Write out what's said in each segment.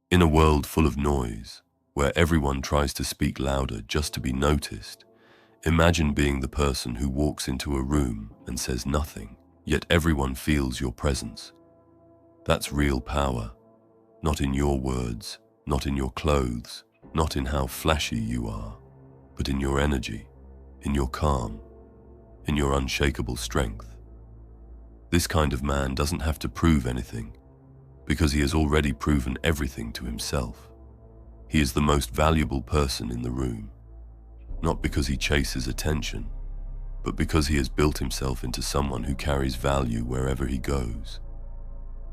In a world full of noise, where everyone tries to speak louder just to be noticed, imagine being the person who walks into a room and says nothing, yet everyone feels your presence. That's real power, not in your words, not in your clothes, not in how flashy you are, but in your energy, in your calm, in your unshakable strength. This kind of man doesn't have to prove anything, because he has already proven everything to himself. He is the most valuable person in the room, not because he chases attention, but because he has built himself into someone who carries value wherever he goes.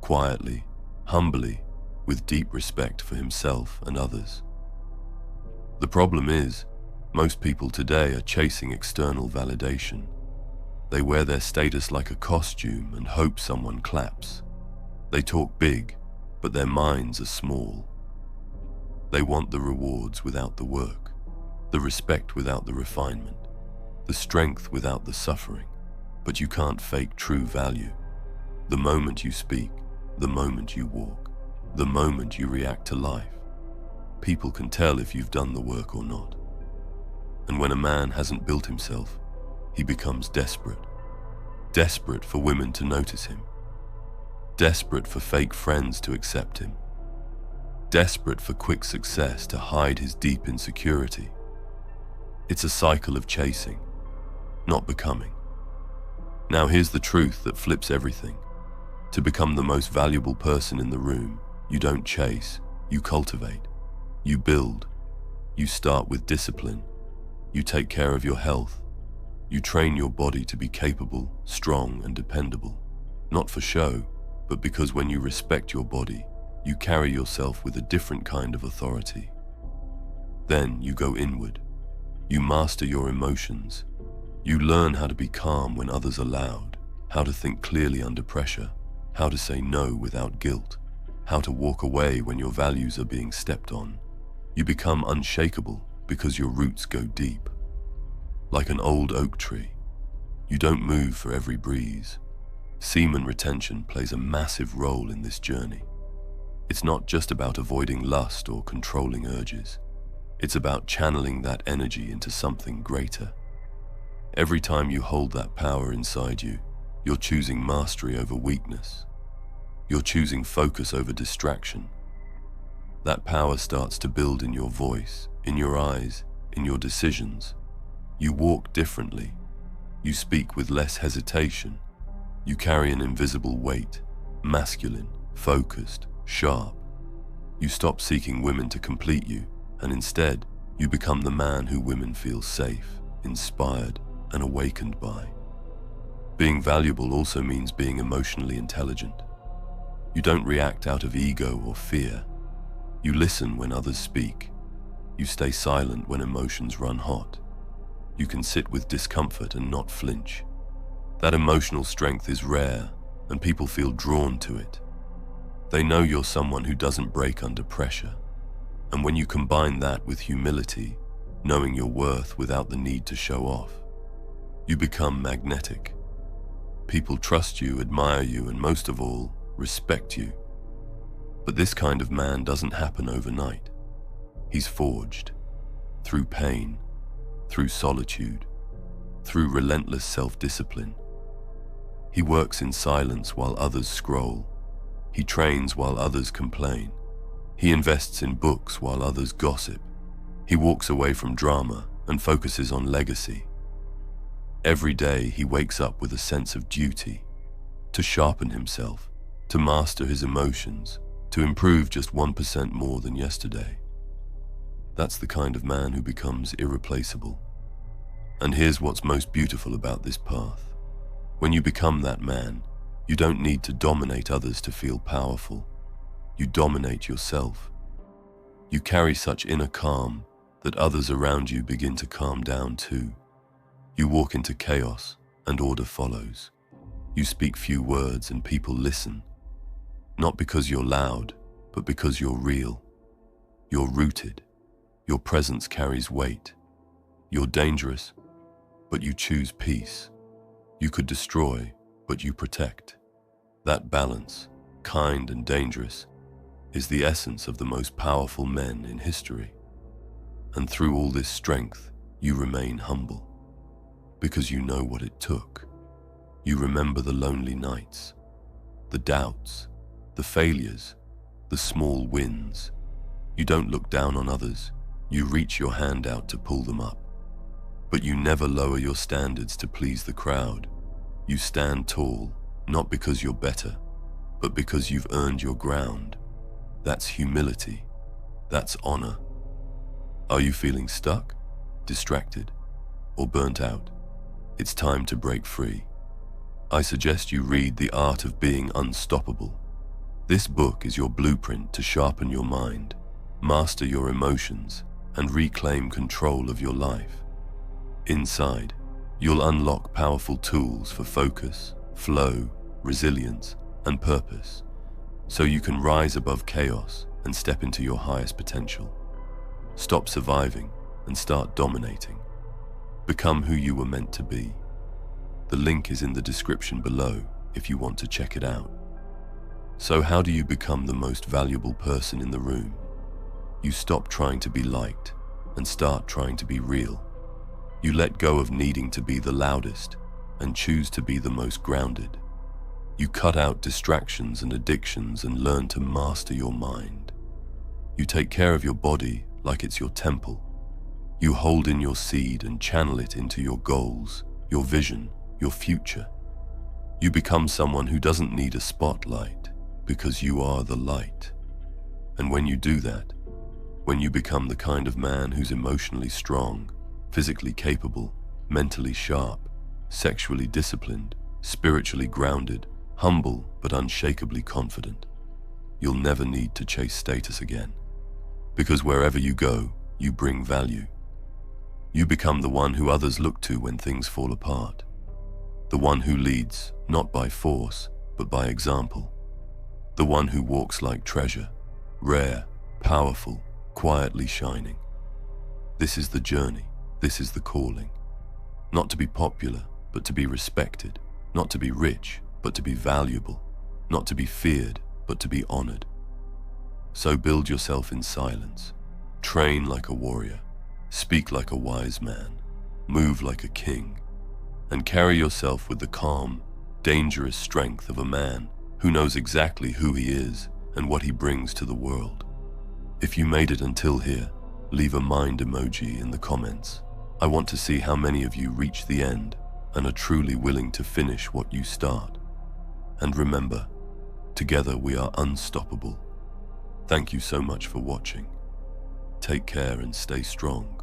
Quietly, humbly, with deep respect for himself and others. The problem is, most people today are chasing external validation. They wear their status like a costume and hope someone claps. They talk big, but their minds are small. They want the rewards without the work, the respect without the refinement, the strength without the suffering. But you can't fake true value. The moment you speak, the moment you walk, the moment you react to life, people can tell if you've done the work or not. And when a man hasn't built himself, he becomes desperate. Desperate for women to notice him. Desperate for fake friends to accept him. Desperate for quick success to hide his deep insecurity. It's a cycle of chasing, not becoming. Now here's the truth that flips everything. To become the most valuable person in the room, you don't chase, you cultivate. You build. You start with discipline. You take care of your health. You train your body to be capable, strong, and dependable. Not for show, but because when you respect your body, you carry yourself with a different kind of authority. Then you go inward. You master your emotions. You learn how to be calm when others are loud, how to think clearly under pressure, how to say no without guilt, how to walk away when your values are being stepped on. You become unshakable because your roots go deep. Like an old oak tree, you don't move for every breeze. Semen retention plays a massive role in this journey. It's not just about avoiding lust or controlling urges. It's about channeling that energy into something greater. Every time you hold that power inside you, you're choosing mastery over weakness. You're choosing focus over distraction. That power starts to build in your voice, in your eyes, in your decisions. You walk differently. You speak with less hesitation. You carry an invisible weight, masculine, focused, sharp. You stop seeking women to complete you, and instead, you become the man who women feel safe, inspired, and awakened by. Being valuable also means being emotionally intelligent. You don't react out of ego or fear. You listen when others speak. You stay silent when emotions run hot. You can sit with discomfort and not flinch. That emotional strength is rare, and people feel drawn to it. They know you're someone who doesn't break under pressure. And when you combine that with humility, knowing your worth without the need to show off, you become magnetic. People trust you, admire you, and most of all, respect you. But this kind of man doesn't happen overnight. He's forged through pain, through solitude, through relentless self-discipline. He works in silence while others scroll. He trains while others complain. He invests in books while others gossip. He walks away from drama and focuses on legacy. Every day he wakes up with a sense of duty, to sharpen himself, to master his emotions, to improve just 1% more than yesterday. That's the kind of man who becomes irreplaceable. And here's what's most beautiful about this path. When you become that man, you don't need to dominate others to feel powerful. You dominate yourself. You carry such inner calm that others around you begin to calm down too. You walk into chaos and order follows. You speak few words and people listen. Not because you're loud, but because you're real. You're rooted. Your presence carries weight. You're dangerous, but you choose peace. You could destroy, but you protect. That balance, kind and dangerous, is the essence of the most powerful men in history. And through all this strength, you remain humble, because you know what it took. You remember the lonely nights, the doubts, the failures, the small wins. You don't look down on others. You reach your hand out to pull them up. But you never lower your standards to please the crowd. You stand tall, not because you're better, but because you've earned your ground. That's humility. That's honor. Are you feeling stuck, distracted, or burnt out? It's time to break free. I suggest you read The Art of Being Unstoppable. This book is your blueprint to sharpen your mind, master your emotions, and reclaim control of your life. Inside, you'll unlock powerful tools for focus, flow, resilience, and purpose, so you can rise above chaos and step into your highest potential. Stop surviving and start dominating. Become who you were meant to be. The link is in the description below if you want to check it out. So how do you become the most valuable person in the room? You stop trying to be liked and start trying to be real. You let go of needing to be the loudest and choose to be the most grounded. You cut out distractions and addictions and learn to master your mind. You take care of your body like it's your temple. You hold in your seed and channel it into your goals, your vision, your future. You become someone who doesn't need a spotlight because you are the light. And when you do that, when you become the kind of man who's emotionally strong, physically capable, mentally sharp, sexually disciplined, spiritually grounded, humble but unshakably confident, you'll never need to chase status again. Because wherever you go, you bring value. You become the one who others look to when things fall apart. The one who leads, not by force, but by example. The one who walks like treasure, rare, powerful, quietly shining. This is the journey, this is the calling. Not to be popular, but to be respected. Not to be rich, but to be valuable. Not to be feared, but to be honored. So build yourself in silence. Train like a warrior. Speak like a wise man. Move like a king. And carry yourself with the calm, dangerous strength of a man who knows exactly who he is and what he brings to the world. If you made it until here, leave a mind emoji in the comments. I want to see how many of you reach the end and are truly willing to finish what you start. And remember, together we are unstoppable. Thank you so much for watching. Take care and stay strong.